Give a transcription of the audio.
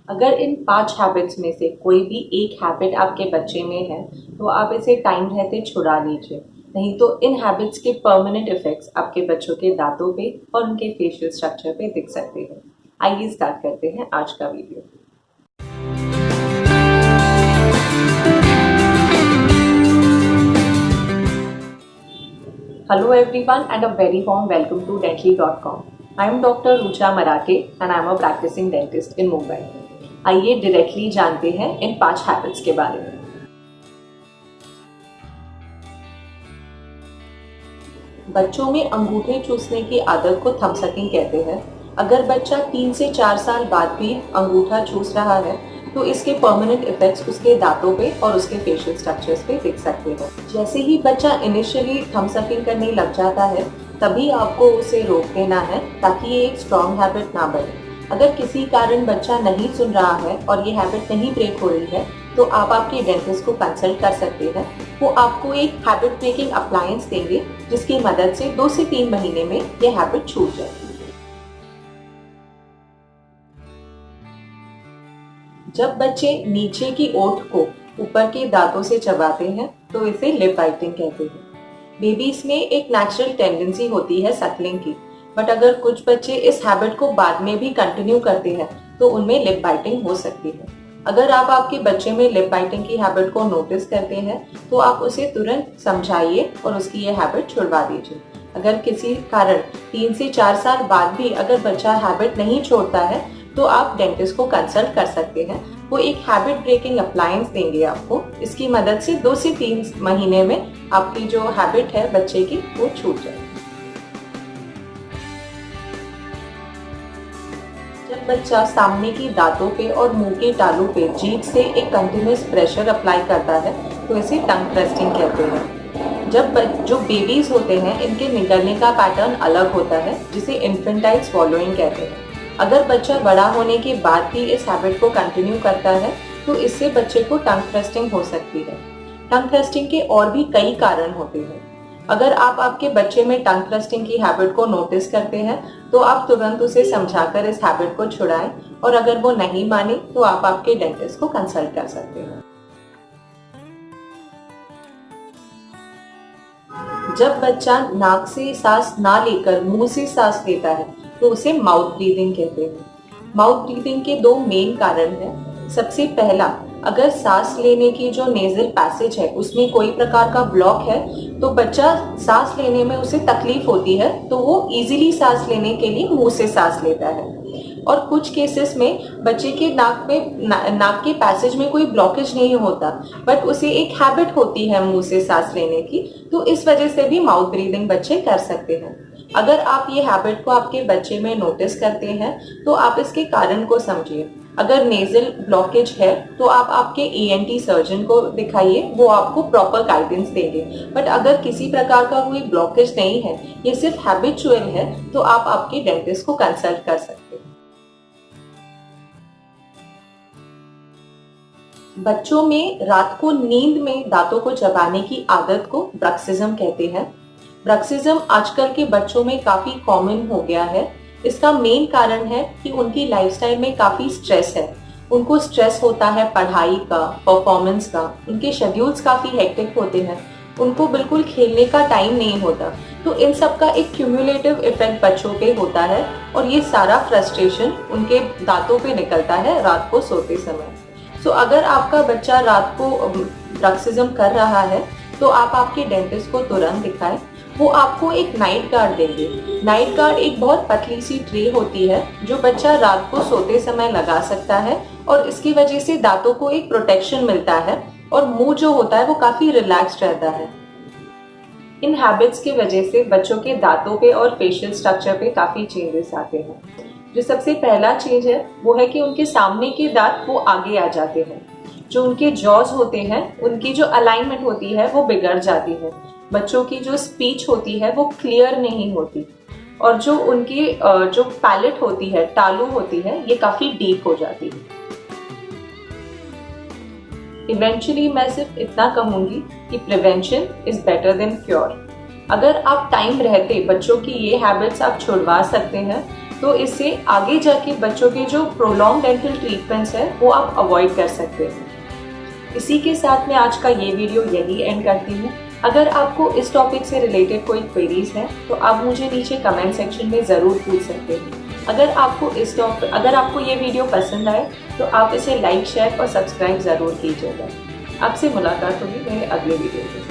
अगर इन 5 हैबिट्स में से कोई भी एक हैबिट आपके बच्चे में है तो आप इसे टाइम रहते छुड़ा लीजिए, नहीं तो इन हैबिट्स के परमानेंट इफेक्ट्स आपके बच्चों के दांतों पे और उनके फेशियल स्ट्रक्चर पे दिख सकते हैं। आइए स्टार्ट करते हैं आज का video. Hello everyone and a very warm welcome to dentally.com. I am Dr. Rucha Marake and I am a practicing dentist in Mumbai. आइए डायरेक्टली जानते हैं इन 5 हैबिट्स के बारे में। बच्चों में अंगूठे चूसने की आदत को थंब सकिंग कहते हैं। अगर बच्चा 3 से 4 साल बाद भी अंगूठा चूस रहा है तो इसके परमानेंट इफेक्ट्स उसके दांतों पे और उसके फेशियल स्ट्रक्चर्स पे दिख सकते हैं। जैसे ही बच्चा इनिशियली थंब सकिंग करने लग जाता है तभी आपको उसे रोक देना है ताकि ये एक स्ट्रॉन्ग हैबिट ना बने। अगर किसी कारण बच्चा नहीं सुन रहा है और ये हैबिट नहीं ब्रेक हो रही है तो आप आपके डेंटिस्ट को कंसल्ट कर सकते हैं। वो आपको एक हैबिट ब्रेकिंग अप्लायंस देंगे जिसकी मदद से 2 से 3 महीने में ये हैबिट छूट जाएगी। जब बच्चे नीचे की ओठ को ऊपर के दांतों से चबाते हैं तो इसे लिप बाइटिंग कहते हैं। बेबीज में एक नेचुरल टेंडेंसी होती है सकलिंग की, बट अगर कुछ बच्चे इस हैबिट को बाद में भी कंटिन्यू करते हैं तो उनमें लिप बाइटिंग हो सकती है। अगर आप आपके बच्चे में लिप बाइटिंग की हैबिट को नोटिस करते हैं तो आप उसे तुरंत समझाइए और उसकी ये हैबिट छुड़वा दीजिए। अगर किसी कारण 3 से 4 साल बाद भी अगर बच्चा हैबिट नहीं छोड़ता है तो आप डेंटिस्ट को कंसल्ट कर सकते हैं। वो एक हैबिट ब्रेकिंग अप्लायंस देंगे आपको। इसकी मदद से 2 से 3 महीने में आपकी जो हैबिट है बच्चे की वो छूट जाएगी। जब बच्चा सामने की दांतों पे और मुंह के तालू पे जीभ से एक कंटिन्यूअस प्रेशर अप्लाई करता है तो इसे टंग थ्रस्टिंग कहते हैं। जब जो बेबीज होते हैं इनके निगलने का पैटर्न अलग होता है जिसे इन्फेंटाइल स्वॉलोइंग कहते हैं। अगर बच्चा बड़ा होने के बाद भी इस हैबिट को कंटिन्यू करता है तो इससे बच्चे को टंग थ्रस्टिंग हो सकती है। टंग थ्रस्टिंग के और भी कई कारण होते हैं। अगर आप आपके बच्चे में टंग थ्रस्टिंग की हैबिट को नोटिस करते हैं तो आप तुरंत उसे समझाकर इस हैबिट को छुड़ाएं और अगर वो नहीं माने तो आप आपके डेंटिस्ट को कंसल्ट कर सकते हैं। जब बच्चा नाक से सांस ना लेकर मुंह से सांस लेता है तो उसे माउथ ब्रीदिंग कहते हैं। माउथ ब्रीदिंग के 2 मेन कारण हैं। सबसे पहला, अगर सांस लेने की जो नेजल पैसेज है उसमें कोई प्रकार का ब्लॉक है तो बच्चा सांस लेने में उसे तकलीफ होती है तो वो इजीली सांस लेने के लिए मुंह से सांस लेता है। और कुछ केसेस में बच्चे के नाक के पैसेज में कोई ब्लॉकेज नहीं होता बट उसे एक हैबिट होती है मुंह से सांस लेने की, तो इस वजह से भी माउथ ब्रीदिंग बच्चे कर सकते हैं। अगर आप ये हैबिट को आपके बच्चे में नोटिस करते हैं तो आप इसके कारण को समझिए। अगर नेजल ब्लॉकेज है तो आप आपके ENT सर्जन को दिखाइए, वो आपको प्रॉपर गाइडेंस देंगे। बट अगर किसी प्रकार का कोई ब्लॉकेज नहीं है, ये सिर्फ हैबिचुअल है, तो आप आपके डेंटिस्ट को कंसल्ट कर सकते हैं। बच्चों में रात को नींद में दांतों को चबाने की आदत को ब्रक्सिज्म कहते हैं। ब्रक्सिज्म आजकल के बच्चों में काफी कॉमन हो गया है। इसका मेन कारण है कि उनकी लाइफस्टाइल में काफी स्ट्रेस है। उनको स्ट्रेस होता है पढ़ाई का, परफॉर्मेंस का, उनके शेड्यूल्स काफी हेक्टिक होते हैं, उनको बिल्कुल खेलने का टाइम नहीं होता। तो इन सब का एक क्यूमुलेटिव इफेक्ट बच्चों पे होता है और ये सारा फ्रस्ट्रेशन उनके दांतों पे निकलता है रात को सोते समय। सो अगर आपका बच्चा रात को ब्रक्सिज्म कर रहा है तो आप आपके डेंटिस्ट को तुरंत दिखाएं। वो आपको एक नाइट गार्ड देंगे। नाइट गार्ड एक बहुत पतली सी ट्रे होती है जो बच्चा रात को सोते समय लगा सकता है और इसकी वजह से दांतों को एक प्रोटेक्शन मिलता है और मुंह जो होता है वो काफी रिलैक्स्ड रहता है। इन हैबिट्स की वजह से बच्चों के दांतों पे और फेशियल स्ट्रक्चर पे काफी चेंजेस आते हैं। जो सबसे पहला चेंज है वो है कि उनके सामने के दांत वो आगे आ जाते हैं। जो उनके जॉज होते हैं उनकी जो अलाइनमेंट होती है वो बिगड़ जाती है। बच्चों की जो स्पीच होती है वो क्लियर नहीं होती और जो उनकी जो पैलेट होती है, तालू होती है, ये काफी डीप हो जाती है। इवेंचुअली मैं सिर्फ इतना कहूंगी कि prevention is better than cure. अगर आप टाइम रहते बच्चों की ये हैबिट्स आप छुड़वा सकते हैं तो इससे आगे जाके बच्चों के जो प्रोलॉन्ग डेंटल ट्रीटमेंट्स है वो आप अवॉइड कर सकते हैं। इसी के साथ मैं आज का ये वीडियो यही एंड करती हूँ। अगर आपको इस टॉपिक से रिलेटेड कोई क्वेरीज है तो आप मुझे नीचे कमेंट सेक्शन में ज़रूर पूछ सकते हैं। अगर आपको ये वीडियो पसंद आए तो आप इसे लाइक, शेयर और सब्सक्राइब ज़रूर कीजिएगा। आपसे मुलाकात होगी मेरे अगले वीडियो में।